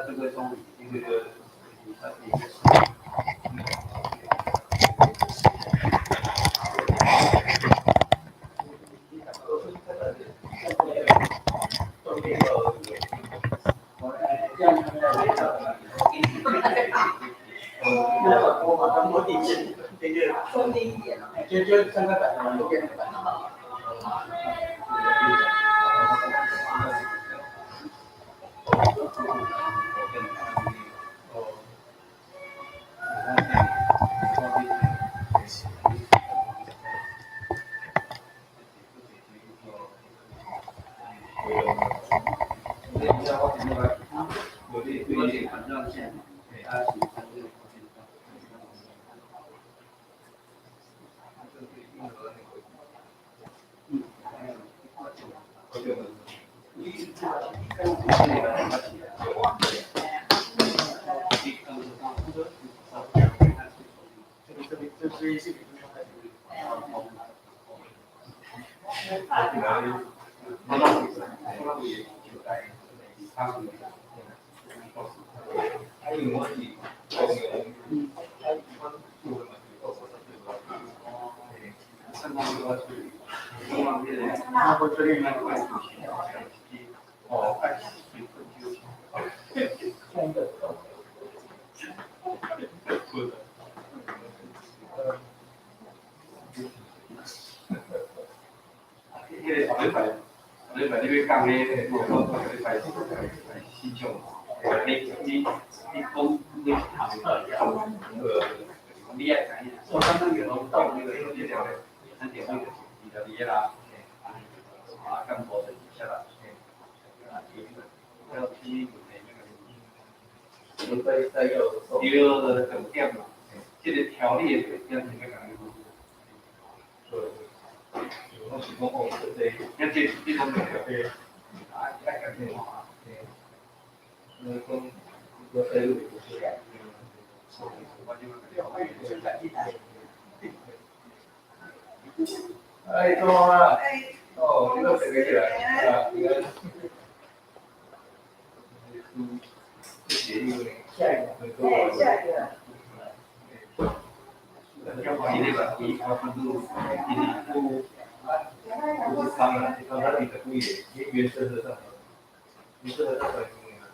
这个中这个就上个版的右边的版。你那边讲的，我来欣赏。你讲你谈你也讲，我刚刚有到那个这条的，很点那个你的理啦，更多的一些啦，要批的那个，第二个重点嘛，这个条例的重点是咩讲？我是讲哦，对，这种对，感觉好。那讲我在路不是呀，哎，多啊！哦，这个谁起来啊？这个，下一个，下一个。今天吧，我看到今年不长了，刚才你的故意，原生的上，原生的上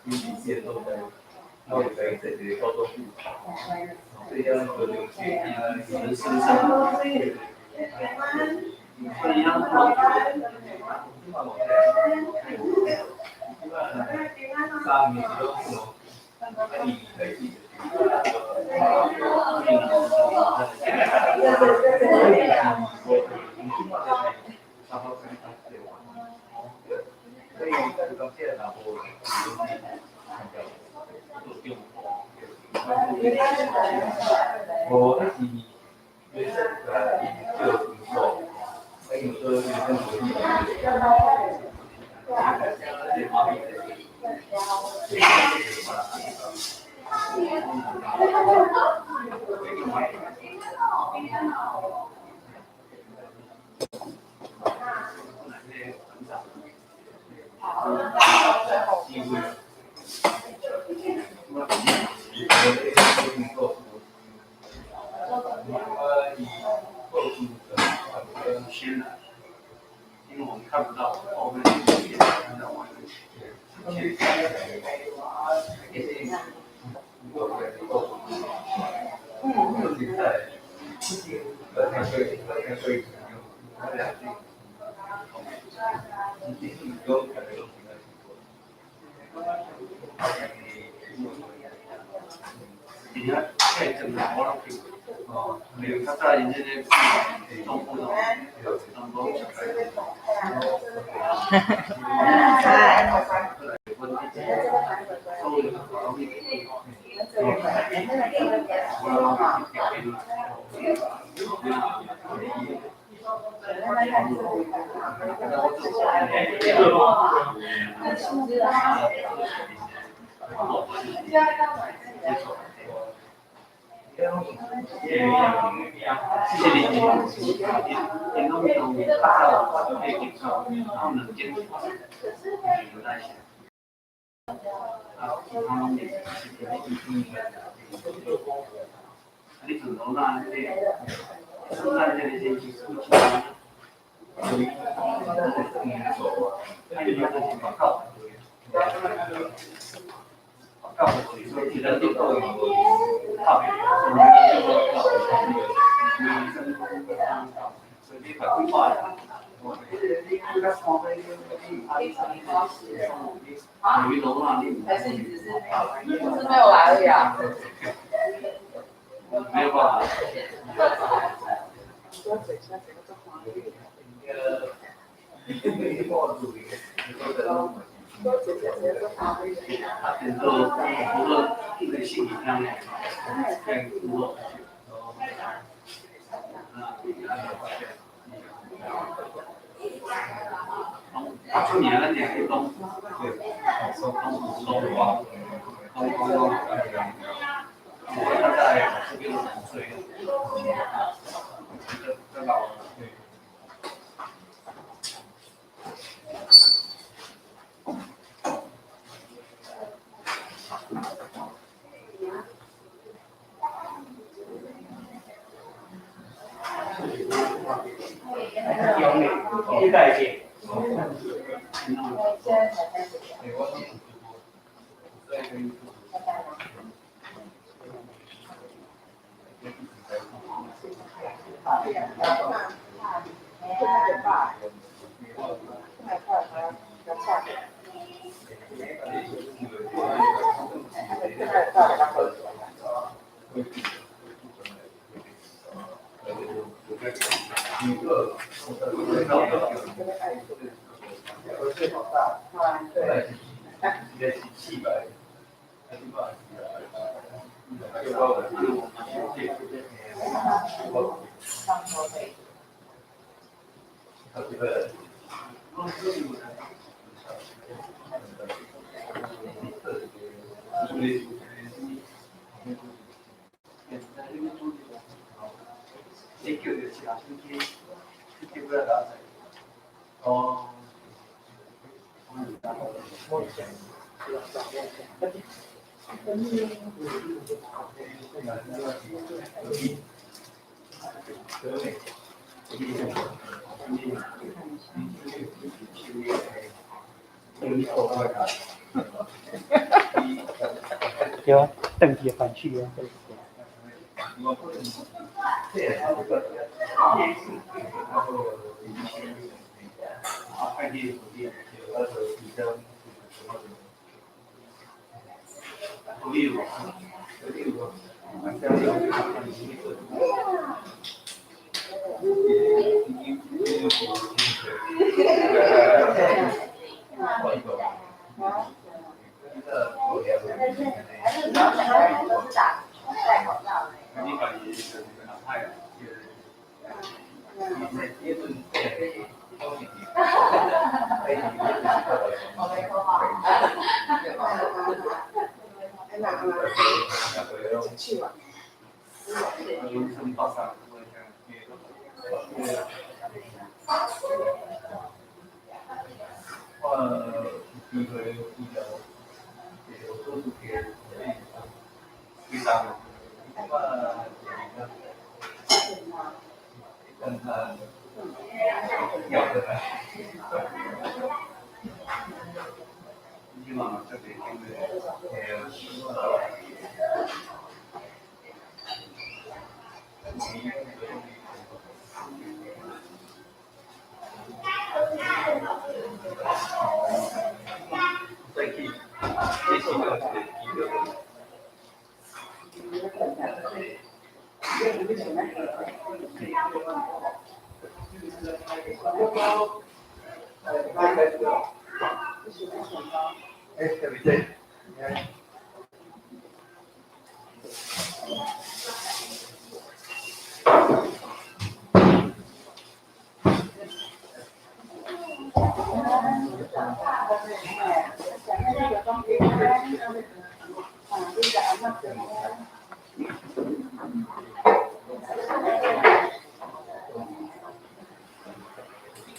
经济线都在，然后有在这里高中部，这样和流行人身上，这样上面都是你的。我那是原生就不错，还有说原生主义。因为我们看不到后面也看到完你看，太正常了。哦，没有，他在人家那东部的，东部小孩。อันนี้ถึงโรงงานเลยโรงงานจะได้ยินที่สุดที่อันนี้มันจะ广告广告所以人都有套别所以很快有一种让你还是你只是没有来而已啊？没有办法。他点做除了对心理上面，跟工作，出年了点东，对，东华，东，我大概65岁了，这老了。一代进。有啊，邓姐反去啊。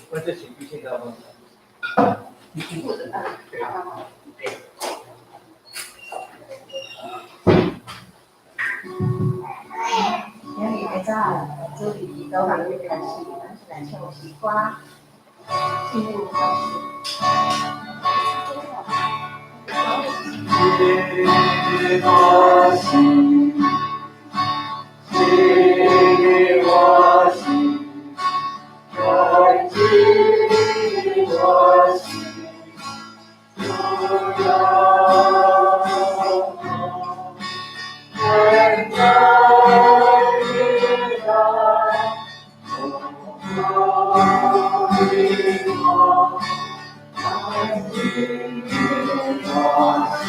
那这情绪现在吗？早做哩都人要开始，咱是来唱诗歌，进入开始。耶和西，耶和西，在基和西，主要人在地上，我灵光，在基和西，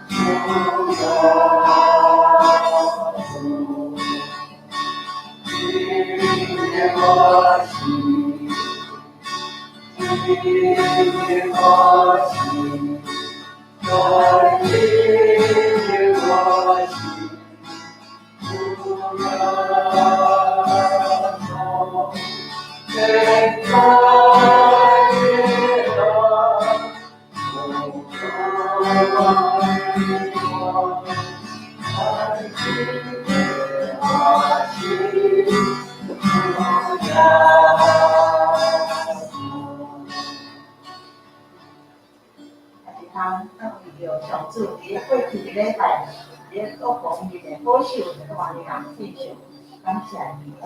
主要主。耶和西，耶和西，在耶和西，主要从天在地上，主要灵光，在耶和西。咱有上主伫过去一礼拜，伫各方面的保守大量继续感谢祈祷。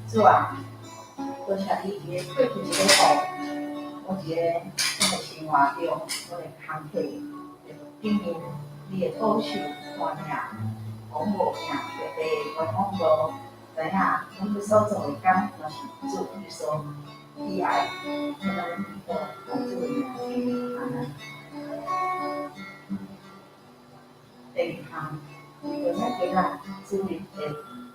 主啊，多谢你伫过去一礼拜，我一个生活中，我的工课，经验你的保守大量，保护命，特别我讲过，知影阮要所做的工，若是主你所喜爱，可能都帮助你阿门。第二项，有那几个主日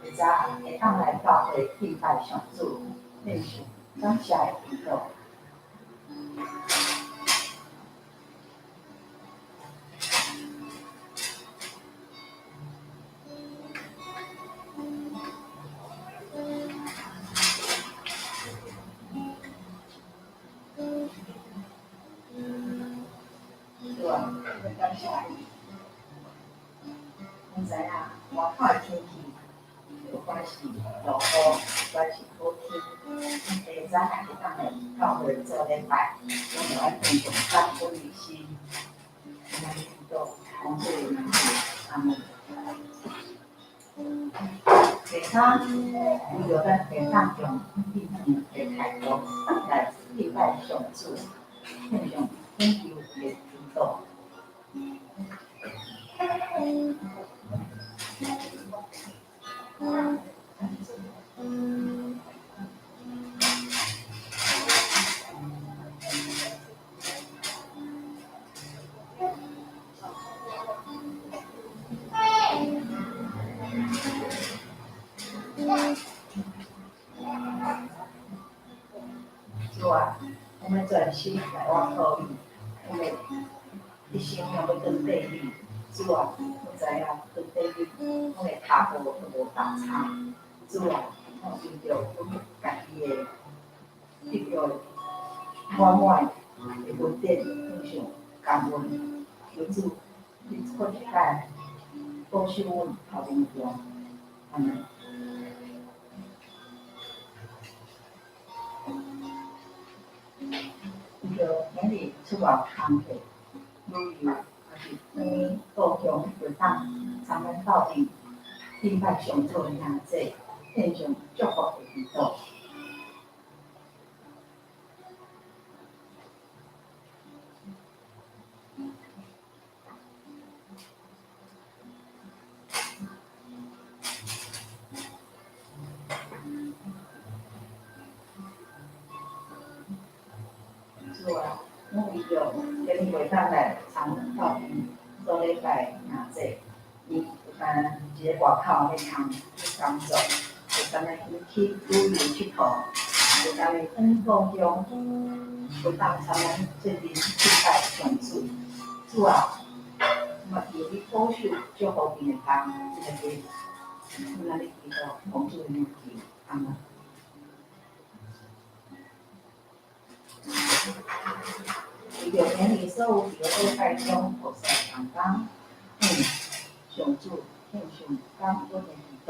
会早会当来教会敬拜上主，献上感谢的祈祷。对啊，感谢你。我知影外口的天气，有关系落雨，关系好天，第早还会当来教会做礼拜，我就爱敬重感恩的心，来祈祷帮助你们，阿门。第三，为了咱地上中地面的太多，来敬拜上主，献上恳求的祈祷。主啊，我们专心来往靠你，我们一心要要跟对你。主啊，我知影跟对你，我的脚步都无打岔。主啊，我寻着我家己的得着满满的恩典，献上感恩。求主，你过一摆保守阮头前中，阿门。就每日出外工课，旅游，还是每故乡会当参咱到地，敬拜上主的名字，献上祝福的祈祷。主啊，我为着跟你会当来参咱到地，做礼拜名字，伊有当一个外口的工去工作，有当来去旅游佚佗，就当于恩高中，就当参咱这边去拜上主，主啊，嘛有你保守做好边的工，这个我那里祈祷帮助你们，阿门。有年里所有在拜中菩萨上讲，上主向上讲我的祈祷。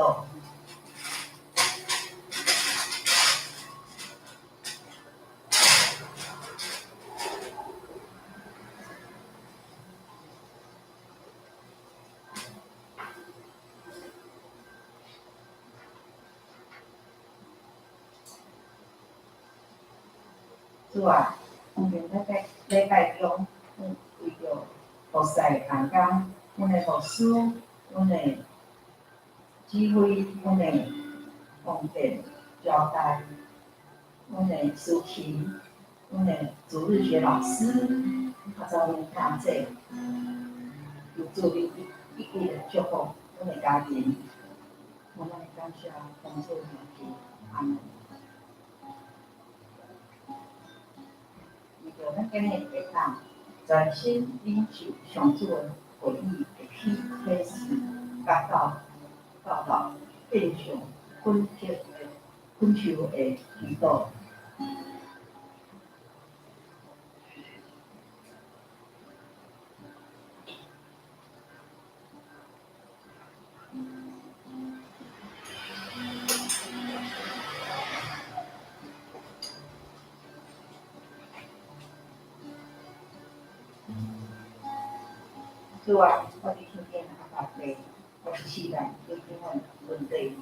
主啊，礼拜中，为着菩萨同工，阮的牧师，阮的指挥，阮的奉献交代，阮的司琴，阮的主日学老师，还有阮大姐，有助你一一的祝福阮的家庭，我们感谢帮助你，阿门。就咱今日会当全心领受上主的会意，会去启示、教导、变相恳求的祈祷。主啊，我伫天边阿爸爸，我是期待你给我问题。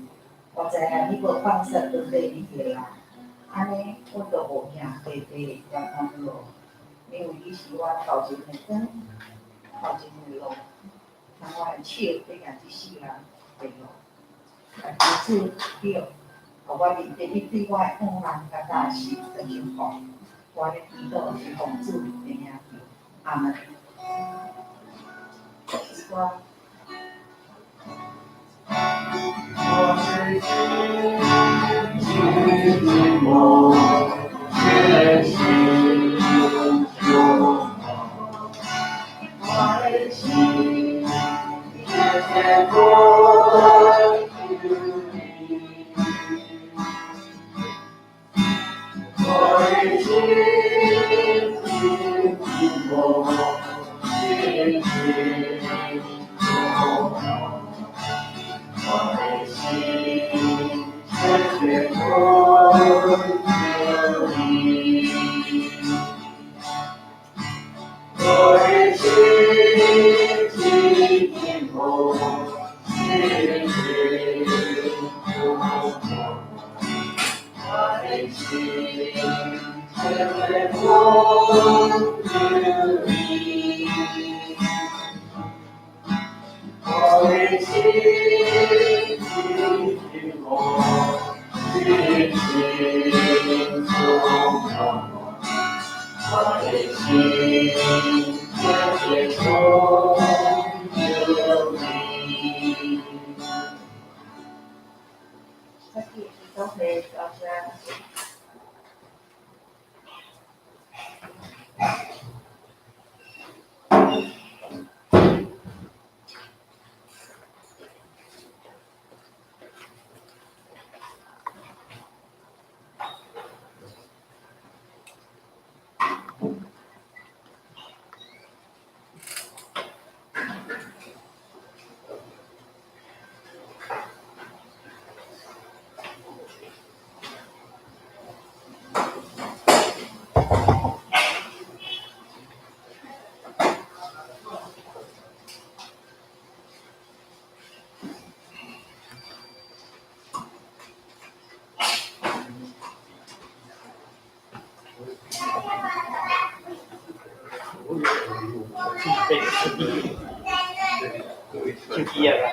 我知影你无放失问题你个啦，安尼我就无惊白白冤枉路，因为你是我头前的灯，头前的路，通我的手对行一世人的路，来扶持叫，互我认得你对我的恩人甲大事的幸福。我的祈祷是奉主的名求，阿门。我的心寂寞，却心中我的心却多你，我的心寂寞，却心中。我的心却空着你，我的心寂寞，却我的心却空着你，我的心。我的心却空着你。这几句都可以到这。就毕业了。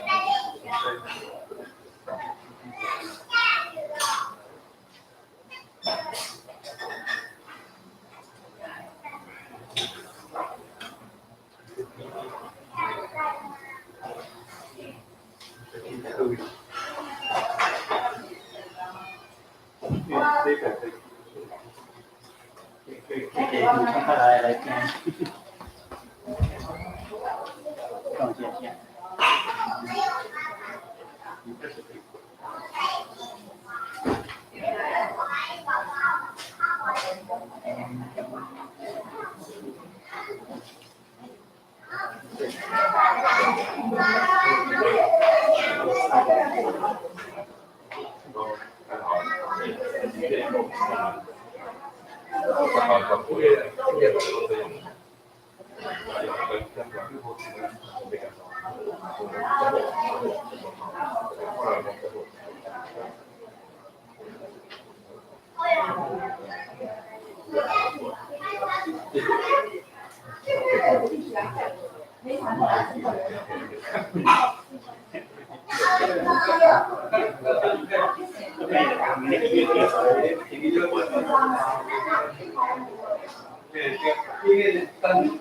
这个给读上课来听，更见面。等我。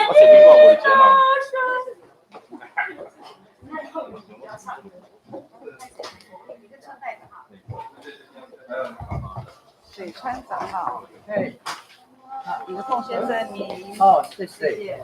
我前面挂我的睫毛。水川长老，对，好，一个凤先生，你谢谢。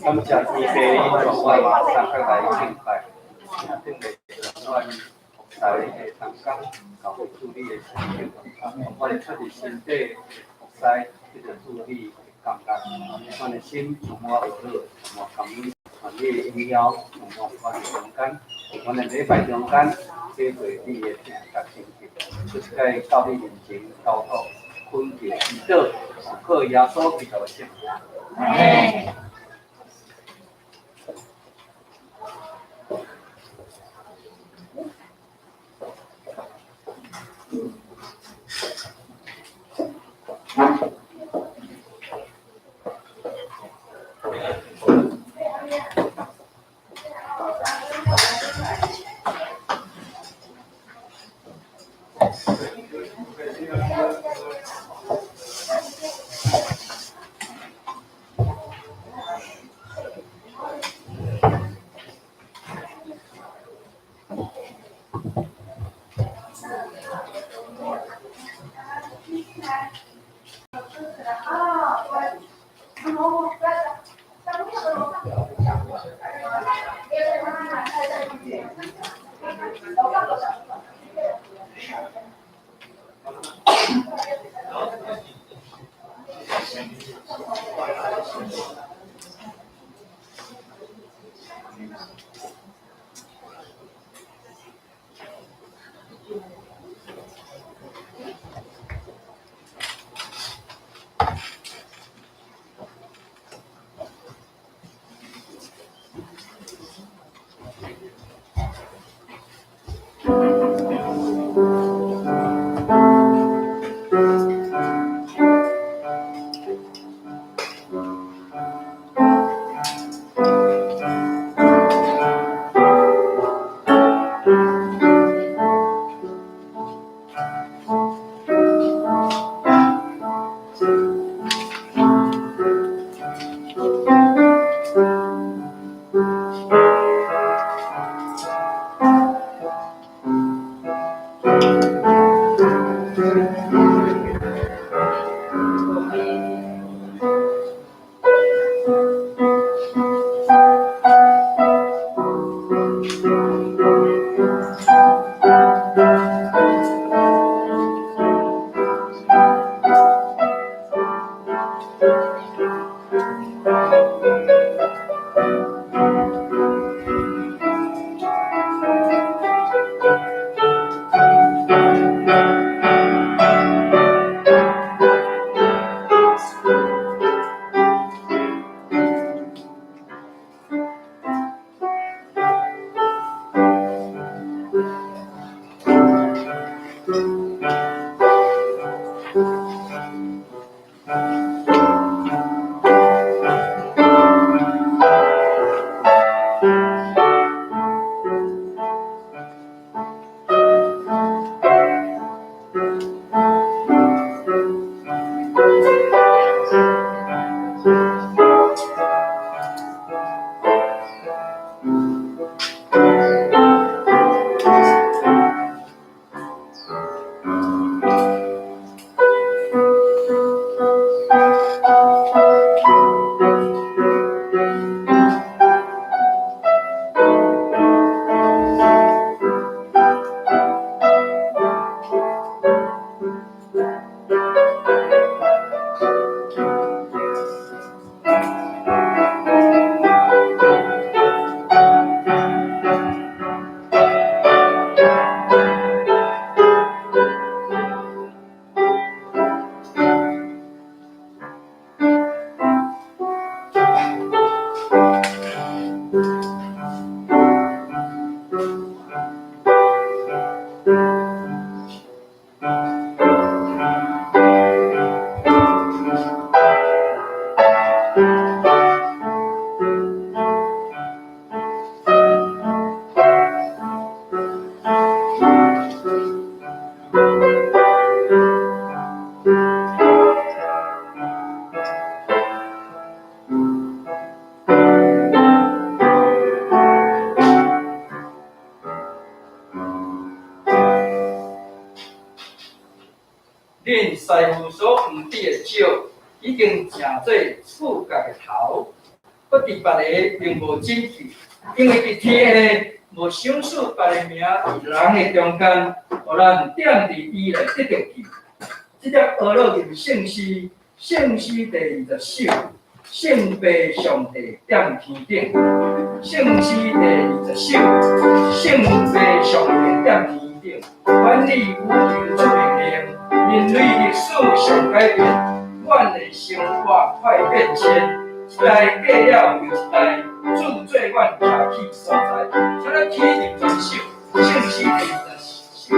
他们讲一些往外马上开来进来，ซึ่งเด็กว่าสายทางการเขา注意的事情，我哋出嚟先對學曬即係注意感覺，我哋先從我學到，從我感恩，從呢應邀，從我哋中間，我哋禮拜中間，機會啲嘢成日心情，就是喺教育面前交託，坤調知道，時刻壓縮比較少。因师傅所黄底的石，已经成做厝角的头，不伫别个并无真气，因为伫天下无想使别个名伫人的中间，互咱点伫伊来得着去。即只俄罗斯姓氏，姓氏第二十首，圣父上帝点天顶，姓氏第二十首，圣父上帝点天顶，管理宇宙出命令，人类历史上改变，阮的生活快变迁。一代过了又一代，主做阮徛起所在。像咱起入全首，姓氏第二十首。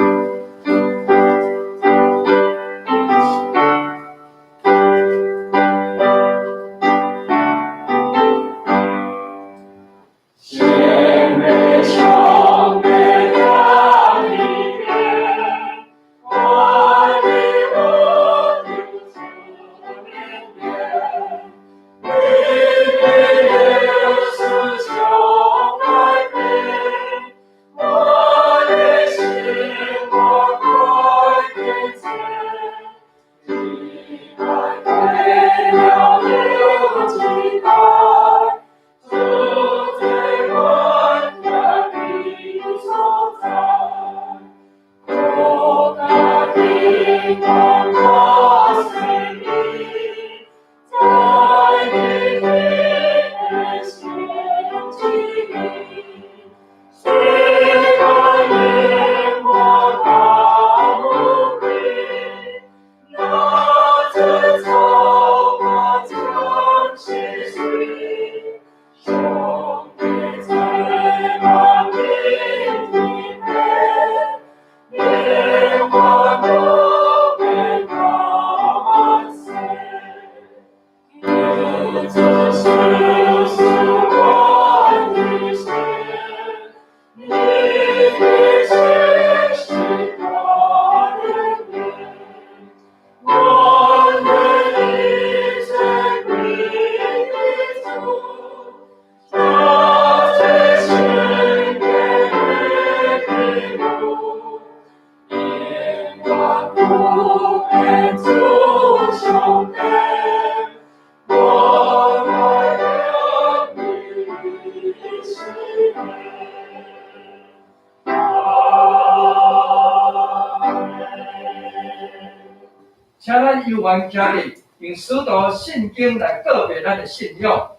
请咱犹原家己用使徒圣经来告别咱的信仰。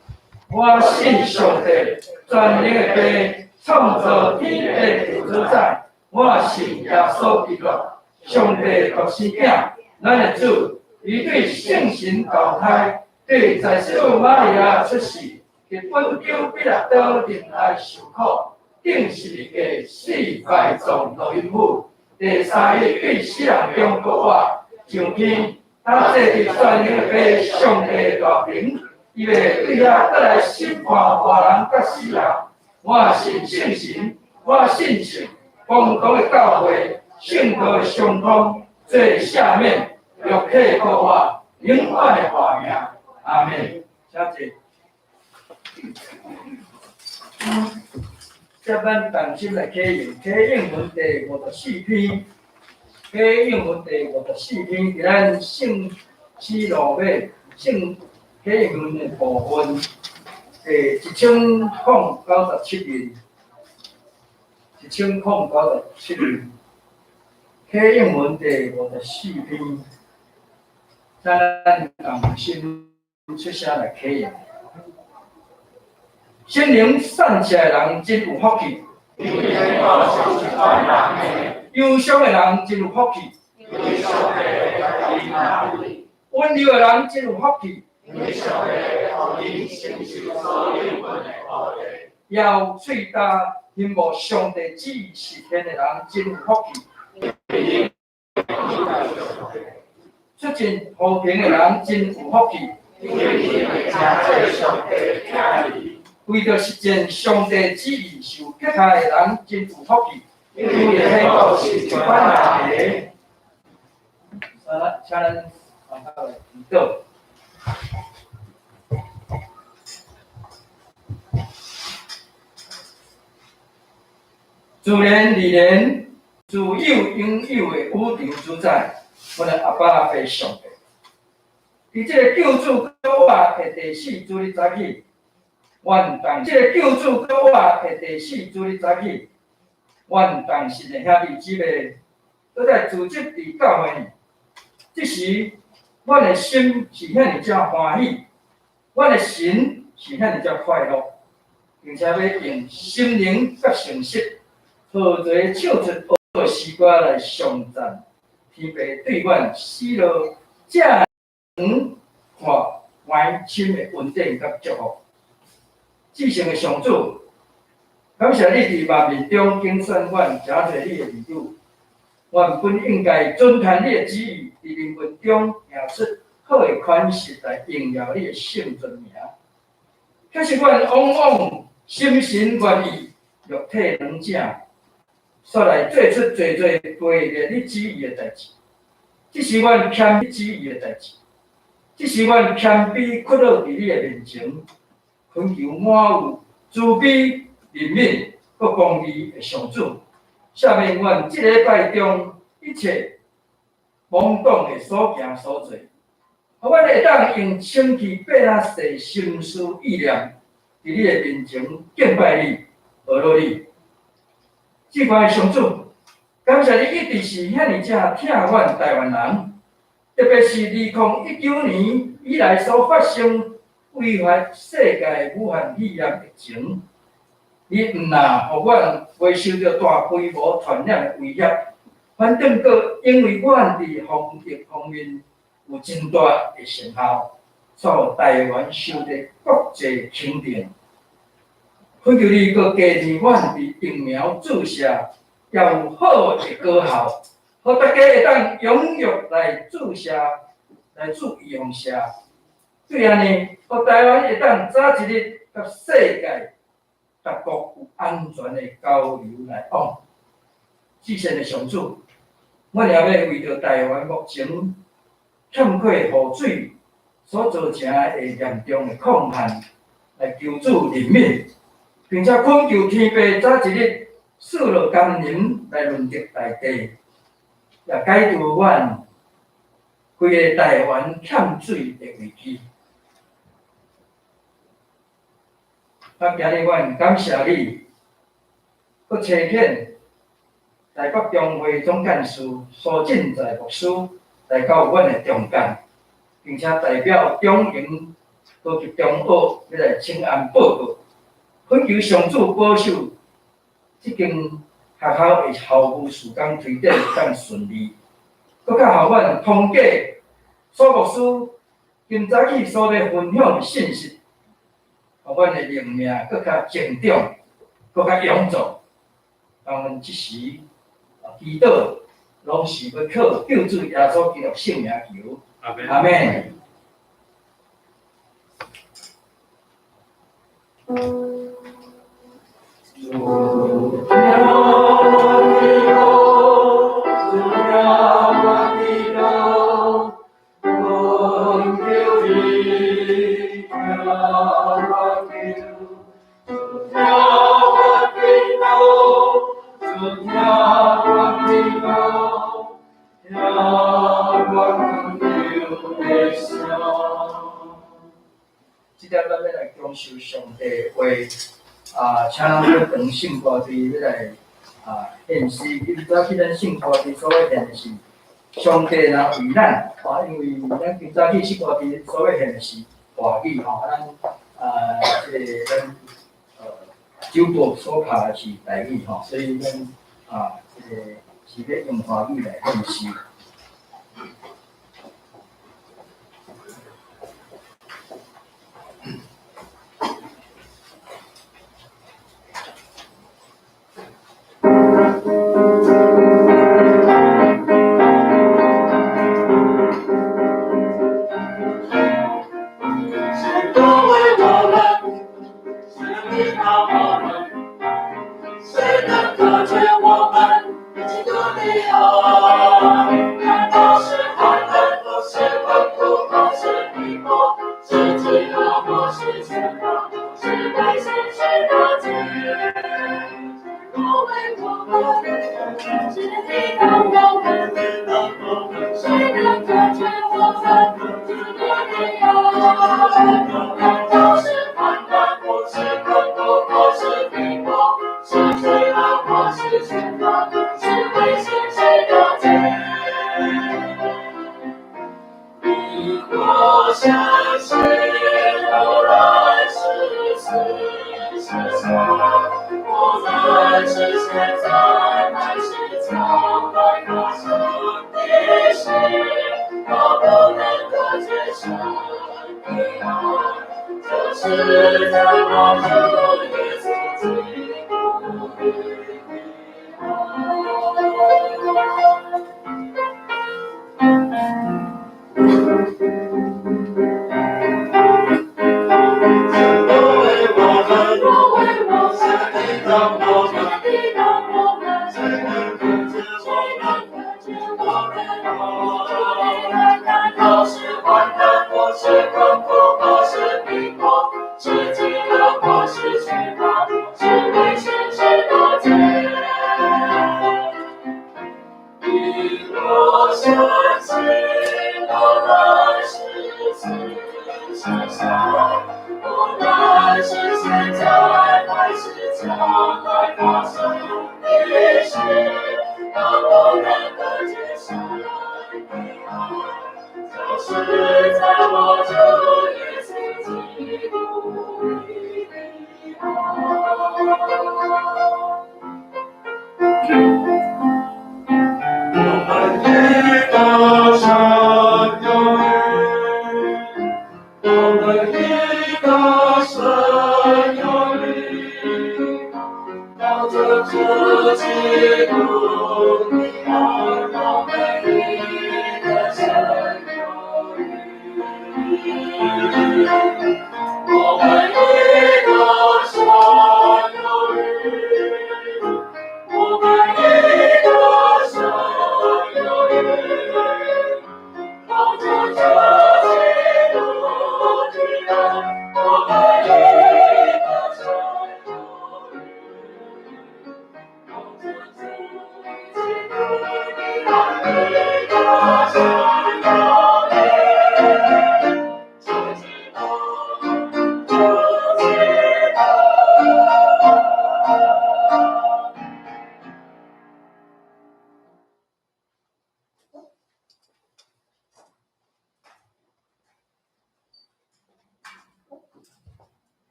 我信上帝，全能的父，创造天地的主宰。我信耶稣基督，上帝独生囝，咱的主。伊对圣神投胎，对在小玛利亚出世，伫本丢比拉多人来受苦，定是个死败状录音谱。第三日对死人中国话上天。他这是全能的父，上帝大名，伊会对遐倒来审判活人甲死人。我信圣神，我信信共同的教会，圣道的相通，做下面肉体和我永远的化名。阿门。谢谢。接咱重新来启应文第54篇。启应文第54篇，伫咱圣诗路马圣启应文的部分，第1097页，1097页。启应文第54篇，咱同心出声来启应。心灵散起来人真有福气。忧伤的人真有福气，温柔的人真有福气，要嘴大听无上帝旨意实现的人真有福气，出尽和平的人真有福气，为着实践上帝旨意受迫害的人真有福气。因为迄个是一般人的，请咱往下来祈祷。自然而然、自有永有的宇宙主宰，阮的阿爸阿伯上帝。伫即个救主搁活的第4主日早起，阮当即个救主搁活的第4主日早起，阮当信的兄弟姊妹都在组织伫教会里。即时，阮的心是遐尼只欢喜，阮的神是遐尼只快乐，并且要用心灵甲诚实，好做唱出好诗歌来颂赞天父对阮死了遮长看怀深的恩典甲祝福。至圣的上主，感谢你伫万民中拣选阮诚侪你的儿女。阮本应该遵传你的旨意，伫灵魂中行出好的款式来荣耀你的圣尊名。可是阮往往心神愿意，肉体软正，煞来做出侪背逆你旨意的代志。这是阮谦卑旨意的代志，这是阮谦卑屈落伫你的面前，恳求满有慈悲、怜悯、佮公义的上主。下面阮即个礼拜中一切懵懂的所行所做，互阮会当用清气八啊世心思意念，伫你的面前敬拜你、学落你。至关的上主，感谢你一直是遐尼只疼阮台湾人，特别是2019年以来所发生危害世界武汉肺炎疫情。你毋但互阮袂受到大规模传染的威胁，反正阁因为阮伫防疫方面有真大的成效，所台湾受到国际肯定。恳求你阁加添阮伫疫苗注射也有好的果效，互大家会当踊跃来注射、来注预防射。对安尼，互台湾会当早一日甲世界各国有安全的交流来往。至善的上主，阮也要为着台湾目前欠缺雨水所造成的严重的抗旱来求主怜悯，并且恳求天父早一日赐落甘霖来润泽大地，也解除阮规个台湾欠水的危机。今日阮感谢你，佮差遣台北中会总干事苏进在牧师来到阮的中间，并且代表中营高级中学要来请安报告，恳求上主保守即间学校的校务事工推展更顺利，佮较互阮通过苏牧师今早起所要分享的信息。互阮的灵命更较成长，更较勇壮。当阮即时祈祷，拢是要靠救主耶稣基督圣名求。阿门。即点咱要来讲受上帝话，请人要当圣歌队要来献诗。今早起咱圣歌队所要献的是上帝若为咱，因为咱今早起圣歌队所要献的是华语咱即个咱酒部所拍的是台语所以咱即个是要用华语来献诗。谁能隔绝我们基督的爱？是现在，乃是将来发生的事，都不能够解释的爱，就是在我主耶稣基督里的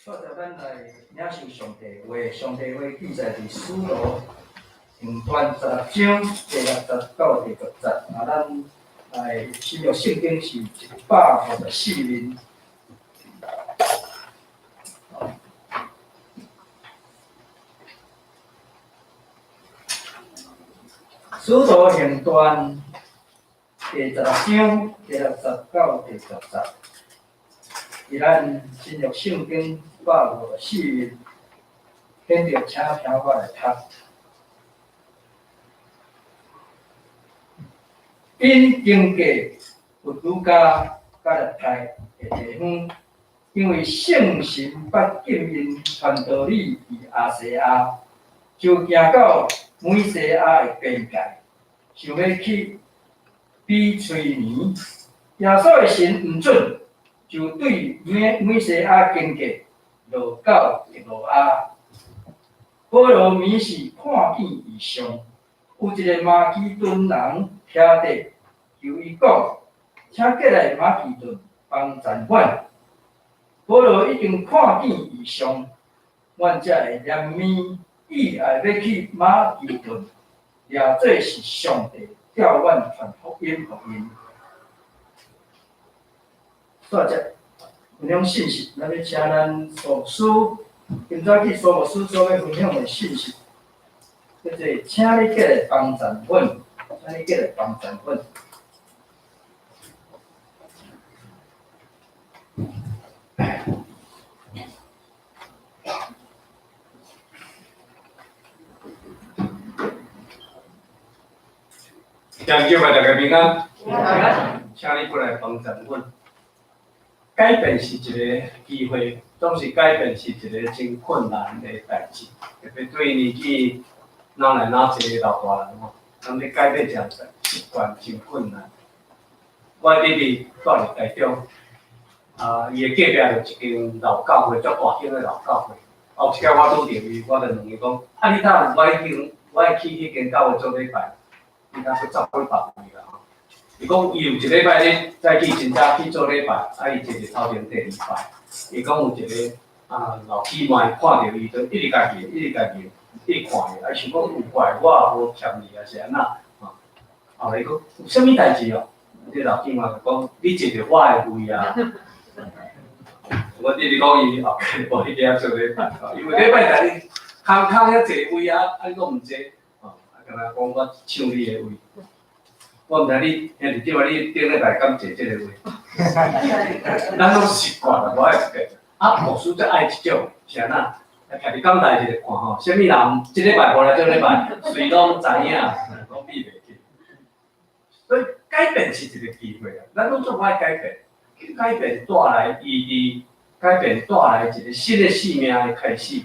我在咱来领受上帝话，上帝话记载伫使徒行传16章第60到第60节，咱来新约圣经是154面。使徒行传第16章第60到第60节。伫咱新约圣经154面，选着请听我来读。因经过弗鲁加甲勒泰的地方，因为圣神捌禁因传道理伫亚细亚，就行到美西亚的边界，想要去比崔尼。耶稣的神毋准。就对美西亚经过，落到特罗亚。保罗迷是看见异象，有一个马其顿人徛伫，求伊讲，请过来马其顿帮暂缓。保罗已经看见异象，阮才会念面意爱要去马其顿，也这是上帝叫阮传福音互因。煞只分享信息，咱要请咱所师，今早去所师所要分享的信息，叫做请你过来帮站稳，请你过来帮站稳。将就大家平安，请你过来帮站稳。改变是一个机会，总是改变是一个真困难的代志，特别对年纪哪来哪济老大人吼，咱要改变这样习惯真困难。我弟弟住伫台中，伊的隔壁就一间老教会，足大间的老教会。后一摆我拄着伊，我就问伊讲：你呾我会去迄间教会做礼拜，你呾去走几百位啦？伊伊讲伊有一礼拜咧再去真早去做礼拜，伊一日头前第2拜，伊讲有一个老姊妹看到伊，就一直家己一直看伊，想讲有怪我无欠伊啊是安那，后来讲有啥物代志哦？这老姊妹就讲你坐着我的位啊。我直直讲伊后壁无迄个做礼拜，因为礼拜大日空遐坐位啊，你讲毋坐，敢若讲我抢你的位。我毋知你兄弟姐妹，你顶礼拜敢坐这个位？咱拢习惯了，无爱一个。牧师则爱即种，是安那？家己讲台一个看吼，啥物人即礼拜无来，这礼拜谁拢知影，拢避袂去。所以改变是一个机会啊，咱拢做爱改变，改变带来意义，改变带来一个新的生命的开始，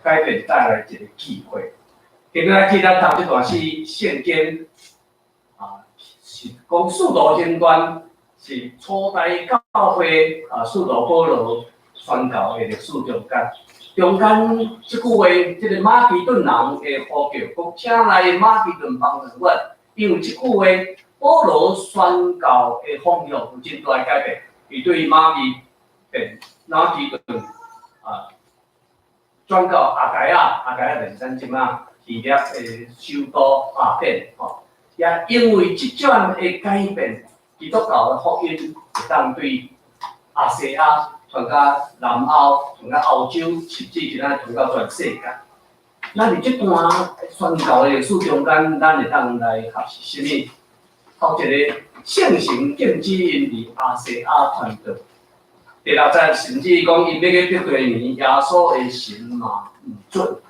改变带来一个机会。今仔去咱读这段圣经。是讲使徒行传是初代教会使徒保罗宣教的历史中间，即句话，即个马其顿人的呼叫，讲请来马其顿帮助阮，因为即句话，保罗宣教的方向有真大改变，伊对马其顿转到阿盖亚人咱即马希腊的首都阿典吼。也因为即种的改变，基督教的福音会当对亚细亚传到南欧，传到欧洲，甚至今仔传到全世界。咱伫即段宣教的历史中间，咱会当来学习啥物？头一个圣神禁止因伫亚细亚传道。第六节甚至讲因要去得罪年，耶稣的神嘛唔准。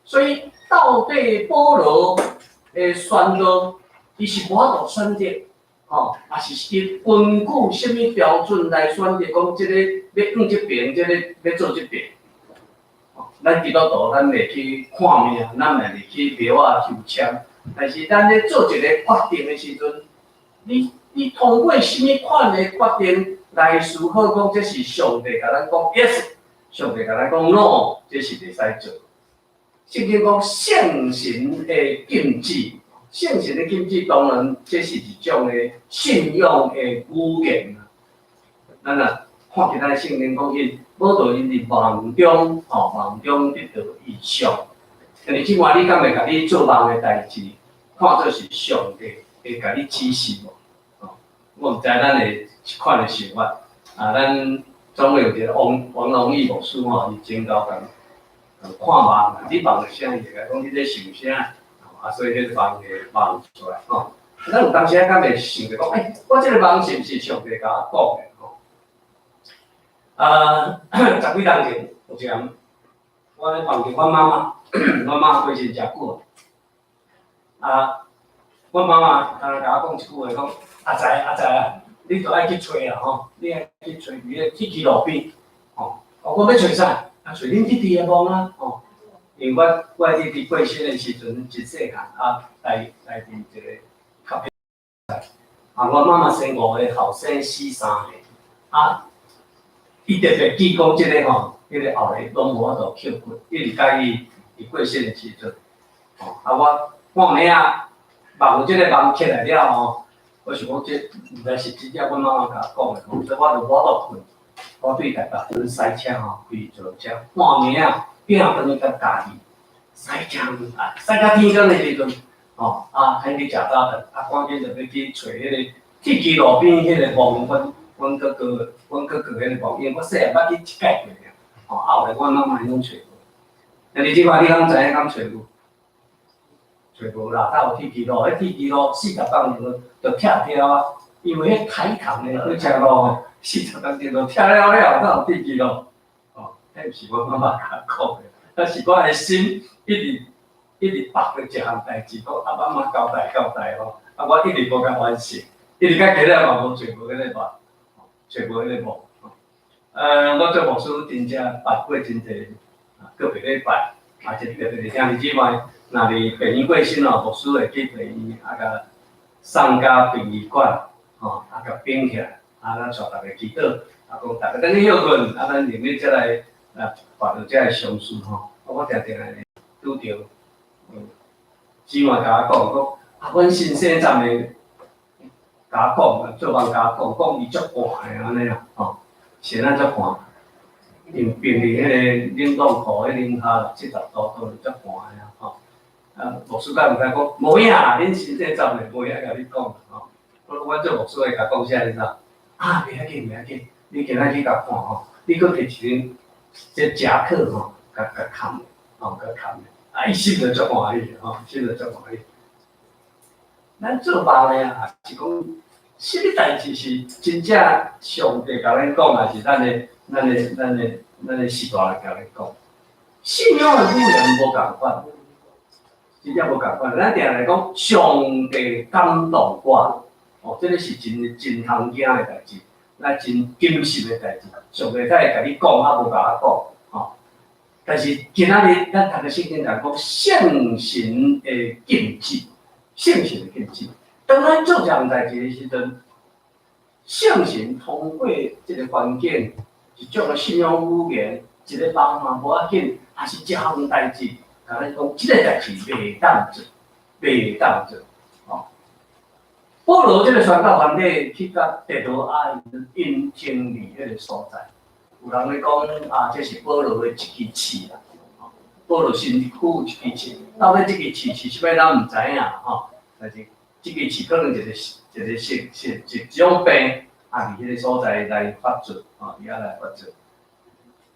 所以到底保罗的宣道，伊是无法度选择，也是伊根据什么标准来选择？讲即个要用即边，即个要做即边。咱基督徒，咱会去看命，咱会去庙啊求签，但是咱咧做一个决定的时阵，你通过什么款的决定来思考？讲这是上帝甲咱讲 yes， 上帝甲咱讲 no， 这是袂使做。圣经讲圣神的禁止，圣神的禁止当然这是一种的信仰的语言啊。咱看其他圣经讲因，无道因伫梦中，梦中得到异象。但是即摆你敢会甲你做梦的代志，看做是上帝会甲你指示无？我毋知咱的一款的想法咱总会有一个王龙义牧师伊真够共。看梦，你梦着啥？伊会甲讲你咧想啥？所以迄个梦会梦出来咱有当时敢会想着讲，我即个梦是毋是上帝甲我讲的？10几年前有一人，我咧梦着阮妈妈，阮妈过身诚久阮妈妈刚甲我讲一句话，讲阿仔你着爱去找你爱去找伫咧铁枝路边我要找啥？找恁弟弟的梦因为我弟弟过身的时阵，一细汉来伫一个咖啡我妈妈生5个，后生死3个伊特别记讲即个迄个后来拢无法度扣骨，一直介意伊过身的时阵我半暝梦即个梦起来了我想讲这毋知是真正阮妈妈甲我讲的，所以我就无法度困。我对台北塞车开坐车，半暝变分去甲家己塞车塞到天光的时阵肯去食早餐，赶紧就要去找迄个铁枝路边迄个梦，阮哥哥迄个梦，因为我细汉捌去一摆过后来阮妈妈拢找无，但是即摆你敢知影敢找无？找无啦，才有铁枝路，迄铁枝路40公里就拆掉因为迄开塘的迄条路40公里就拆了，才有铁枝路。迄毋是阮妈妈甲我讲的，但是我的心一直绑着一项代志，讲妈妈交代我一直无甲完成，一直到今日嘛无找无迄个梦，找无迄个梦。我做牧师真正办过真侪个别礼拜，一特别兄弟姊妹，若是病院过身牧师会去病院甲送到殡仪馆，甲冰起来，咱带大家祈祷，讲大家等去休困，咱入去再来办到这个丧事我常常会拄着，姊妹甲我讲，阮先生站的甲我讲，做梦甲我讲伊足寒的安尼啊，吼，是咱足寒。因平伫迄个冷冻库，迄零下70度，都是足寒的啊，吼。牧师甲毋知讲，无影啦，恁身体走咧，无影甲你讲吼。阮做牧师会甲讲啥，你知？啊，袂要紧，袂要紧，你今仔去甲看吼，你搁摕一件这夹克吼，甲冚，吼，甲冚。啊，伊心就足欢喜，吼，心就足欢喜。咱做梦咧啊，是讲，什么代志是真正上帝甲咱讲，还是咱的时代甲咱讲？信仰的语言无共款，真正无共款。咱定来讲，上帝感动我，哦，这个是真通惊的代志，那真谨慎的代志。上帝才会甲你讲，啊无甲我讲，吼。但是今仔日咱读个圣经来讲，圣神的禁止。圣神的禁止，当咱做这样代志的时阵，圣神通过这个环境，一种的信仰语言，一个帮忙无要紧，还是一项代志，甲咱讲，这个代志袂当做，袂当做，哦。保罗这个宣教团体去甲狄罗亚因经历迄个所在，有人咧讲啊，这是保罗的一支刺啦。保罗身躯有一支刺，到底这支刺是啥物，咱毋知影吼。但是这支刺可能一种病，啊，伫迄个所在来发作，吼，伊啊来发作。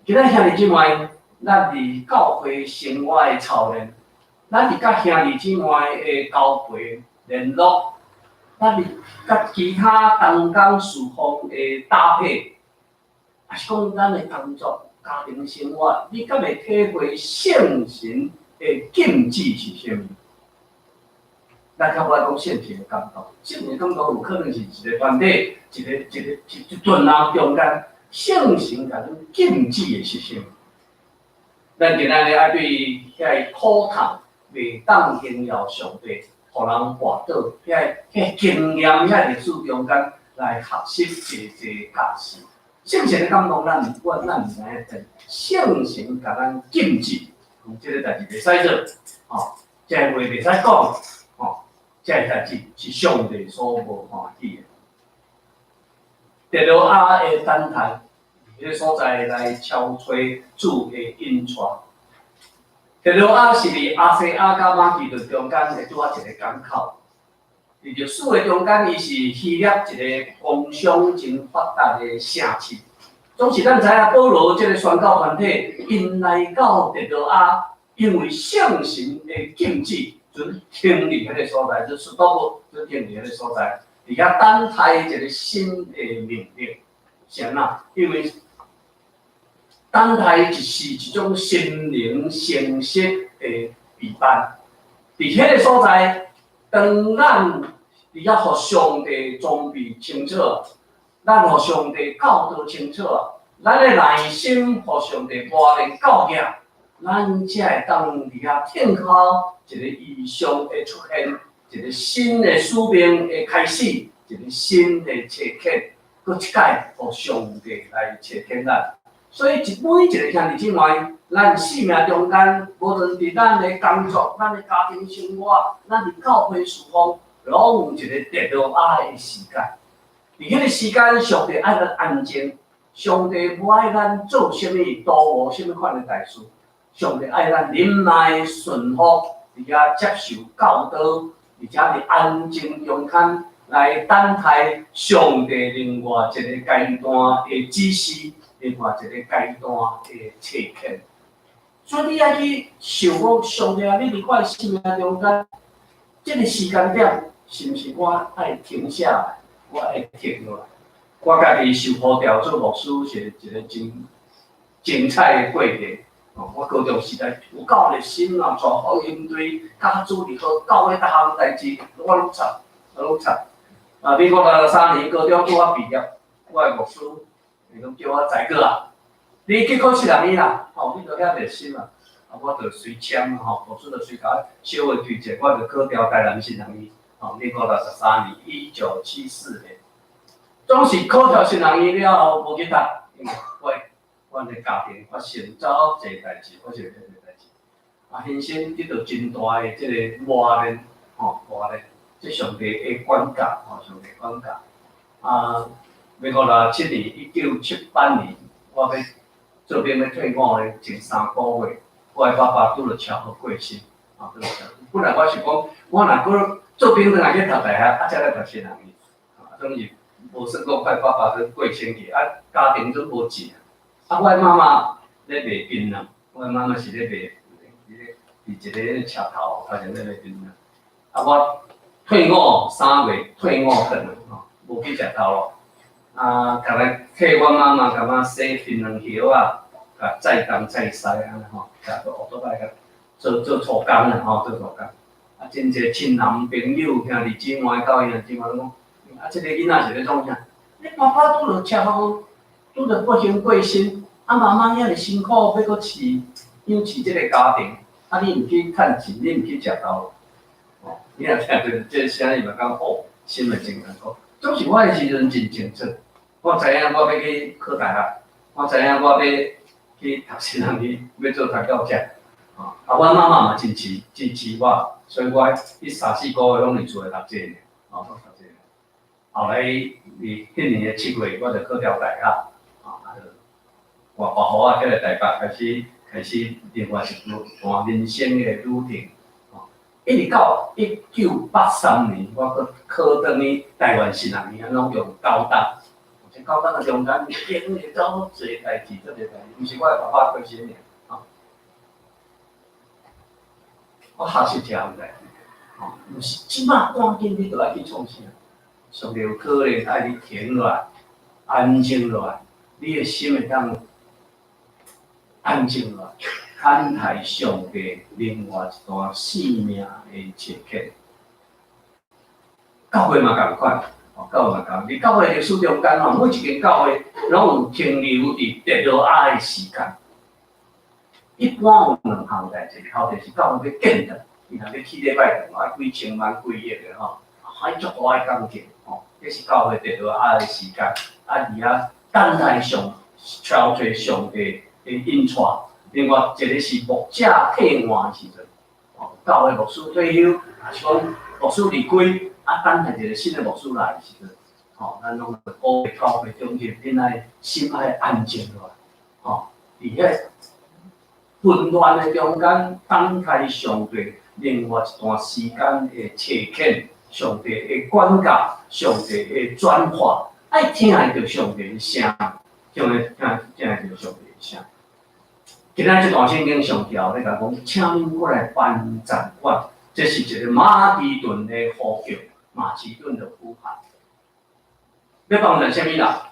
今仔兄弟姊妹，咱伫教会生活的操练，咱伫甲兄弟姊妹的交陪联络，咱伫甲其他同工事奉的搭配，也是讲咱的工作。家庭生活，你敢会体会圣神的禁止是啥物？咱较我讲圣神的感动，圣神的感动有可能是一个团体，一群人中间，圣神甲咱禁止的是啥物？咱今仔日爱对遐苦痛袂当荣耀上帝，互人滑倒，遐经验遐历史中间来学习一教示。圣神的感动，咱毋知影真。圣神甲咱禁止，即个代志袂使做，吼，这话袂使讲，吼，这代志是上帝所无欢喜的。狄罗亚的等待，迄个所在来敲吹主的引带。狄罗亚是伫亚细亚甲马其顿中间的拄啊一个港口。伫历史的中间，伊是希腊一个工商真发达的城市。总是咱知影保罗这个宣教团体，因来到狄罗亚，因为圣神的禁止，就停伫迄个所在，就是倒不就停伫迄个所在，伫遐等待一个新的命令。啥呐？因为等待就是一种心灵成熟的备班。伫迄个所在。当咱伫遐互上帝装备清楚，咱互上帝教导清楚，咱的内心互上帝磨练教育，咱才会当伫遐听候一个异象的出现，一个新的使命的开始，一个新的切克，搁一摆互上帝来切克咱。所以每一个兄弟姊妹，咱生命中间，无论伫咱的工作、咱的家庭生活、咱伫教会侍奉，拢有一个狄罗亚的时间。伫迄个时间，上帝爱咱安静，上帝无爱咱做啥物多无啥物款的代志，上帝爱咱忍耐顺服，而且接受教导，而且伫安静中间来等待上帝另外一个阶段的指示。另外一个阶段的切克，所以你爱去想讲，上帝啊，你伫我的生命中间，这个时间点是毋是我爱停下来，我爱停落来？我家己受呼召做牧师是一个真精彩的过程。我高中时代有够热心啊，传福音队、教主理好，教会逐项代志，我拢插。美国63年高中拄我毕业，我的牧师。伊拢叫我载过啊，你去考试人伊啦，你着遐热心啊，我着随签牧师着随甲我小的推荐，我着考调台南新人医，民国63年，1974年，总是考调新人医了后无去读，因为阮的家庭发生走侪代志，发生侪代志，人生得到真大的即个磨练，磨练，即上帝的管教，上帝管教。1967年，1978年，我要做兵要退伍的前3个月，我的爸爸拄着车祸过身，拄着车祸。本来我是讲，我若搁做兵转来去读大学，才来读新人医，总是无算讲快爸爸过身去，家庭都无钱。我的妈妈咧卖槟榔，我的妈妈是咧卖，伫一个车头，头前咧卖槟榔。我退伍3月，退伍转来，无去食头路。甲来替我妈妈甲我洗槟榔叶啊，甲载东载西安尼吼，甲做乌多摆甲做粗工啦做粗工。真侪亲男朋友、兄弟姊妹到伊姊妹讲，即个囡仔是咧创啥？你爸爸拄着车祸，拄着不幸过身，妈妈遐尼辛苦要搁养饲即个家庭，你毋去趁钱，你毋去食头路，你若听着这声音嘛讲心会真难过。总是我的时阵真清楚，我知影我要去考大学，我知影我要去读新人医，要做读到遮。我妈妈嘛支持我，所以我迄3、4个月拢伫厝内读这个，读这个。后来迄年的7月，我就考了大学，外户啊，过来台北开始另外一段人生的旅程。一直到1983年，我搁考倒去台湾新人医，拢用高等。这高等的中间经历到侪代志，这个代志，毋是我的爸爸过身尔。我学习听唔来，毋是即摆赶紧你就爱去创啥，上帝有可能爱你停落来，安静落来，你的心会当安静落来，等待上帝另外一段生命的切克。教会嘛共款，教会嘛共，伫教会历史中间每一间教会拢有停留伫得到爱的时间。一般有2项代志，头就是教会要建的，然后要起礼拜堂，几千万、几亿的还足大的工程，这是教会得到爱的时间，而遐等待上超出上帝的引带。另外一个是牧者替换的时阵，教会牧师退休，还是讲牧师离开，等待一个新的牧师来的时阵，咱拢会鼓励教会中间，恁爱心爱安静落来，伫遐混乱的中间，等待上帝另外一段时间的切肯，上帝的管教，上帝的转化，爱听得到上帝的声，听得到上帝的声。今仔这段圣经上条咧讲，请恁过来办暂缓，这是一个马其顿的呼叫，马其顿的呼喊。要帮咱啥物啦？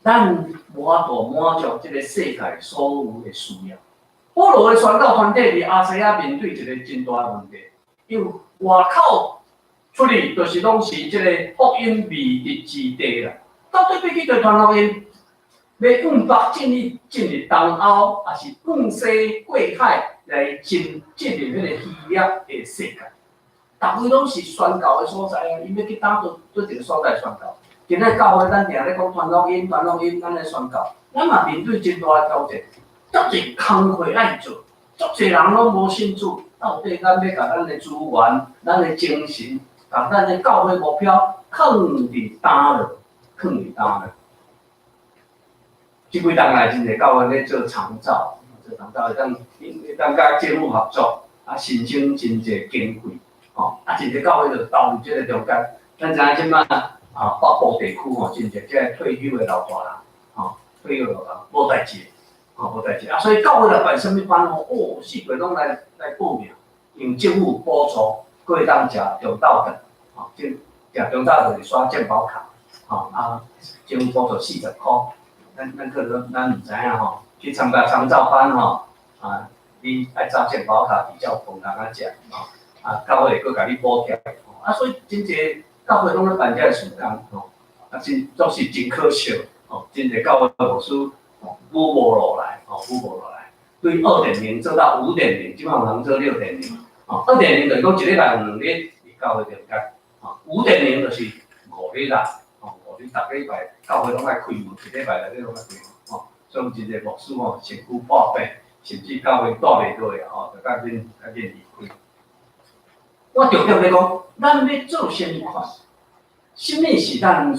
咱无法度满足这个世界所有的需要。保罗的传道团体伫亚细亚面对一个真大的问题，因为外口出去就是拢是这个福音未得之地啦。到底要去对传福音，要往北进入东欧，还是往西过海来进入迄个希腊的世界？逐位拢是宣教的所在啊，伊要去打对一个所在宣教。今仔教会咱定咧讲传福音，咱咧宣教，咱嘛面对真大的挑战，足侪工课爱做，足侪人拢无信主。到底咱要甲咱的资源、咱的精神，甲咱的教会目标放伫哪落？放伫哪落？即几当来真侪教会咧做长照，会当甲政府合作，申请真侪经费，真侪教会就投入即个中间。咱知影即摆北部地区真侪即个退休的老大人，退休老人无代志，无代志。所以教会来办什么班四界拢来报名，用政府补助，佫会当食中昼饭，食中昼就是刷健保卡，政府补助40块。咱可能咱毋知影去参加长照班你爱找健保卡比较丰人食，教会佫甲你补贴，所以真侪教会拢咧办遮个事工，真都是真可笑，真侪教会牧师舞无落来，对2.0做到5.0，即摆有人做6.0，2.0就是讲一礼拜有2日伫教会中间，5.0就是5日啦。你逐礼拜教会拢爱开门，一礼拜内底拢爱开门，所以真侪牧师身躯破病，甚至教会带袂落就较紧离开。我重点要讲，咱要做啥物款？什么是咱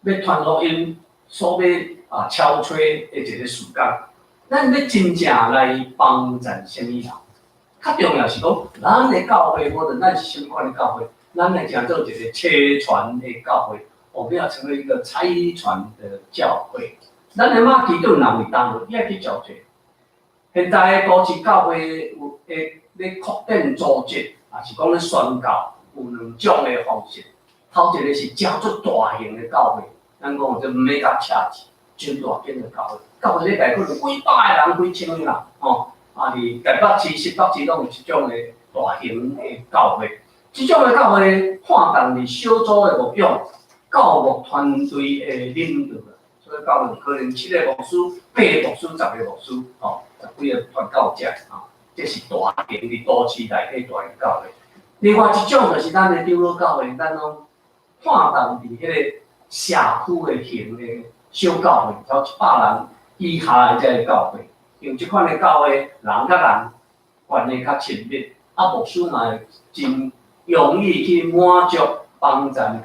要传录音所要敲吹的一个事工？咱要真正来帮助啥物人？较重要是讲，咱的教会无论咱是什么款的教会，咱来讲做一个车传的教会，我们要成为一个差传的教会。咱的马其顿人为单位，你要去交替。现在的高级教会有咧扩展组织，也是讲咧宣教，有两种的方式。头一个是真足大型的教会，咱讲做 mega church， 真大间的教会。教会咧内可能几百个人、几千个人，吼。伫台北市、新北市拢有即种的大型的教会。即种的教会看重伫小组的牧养、教牧团队的领导。所以教会可能7个牧师、8个牧师、10个牧师，吼，10几个传教者，吼，这是大型的都市内底大型教会。另外一种就是咱的长老教会，咱拢看重伫迄个社区的型的小教会，超100人以下的这个教会。用即款的教会，人甲人关系较亲密，牧师嘛会真容易去满足帮助兄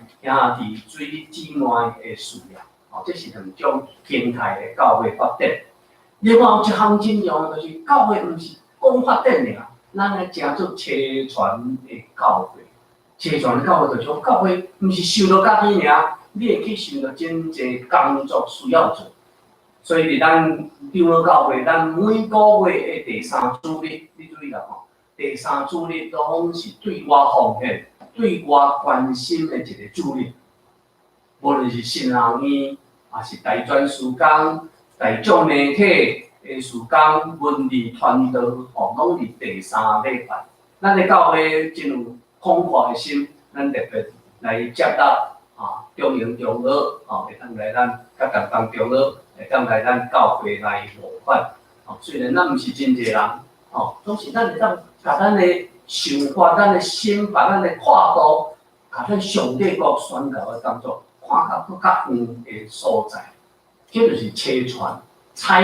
弟水姊妹的需要。哦，这是两种形态的教会发展。另外有一项真重要，就是教会毋是讲发展尔，咱来诚做车传的教会。车传的教会就是讲，教会毋是收到家己尔，你会去想到真济工作需要做。所以伫咱长老教会，咱每个月的第3主日，你注意啦吼，第3主日拢是对我奉献、对我关心的一个主日。无论是新人院，也是大专事工、大众媒体的事工、文理传道，吼，拢是第3礼拜。咱的教会真有广阔的心，咱特别来接纳中营长老，会当来咱甲同工长老。会当来咱教会来模范，虽然咱毋是真侪人，总是咱会当甲咱的想法、咱的心把咱的看度，甲咱上帝国宣告的当作看到更较远的所在，这就是车传。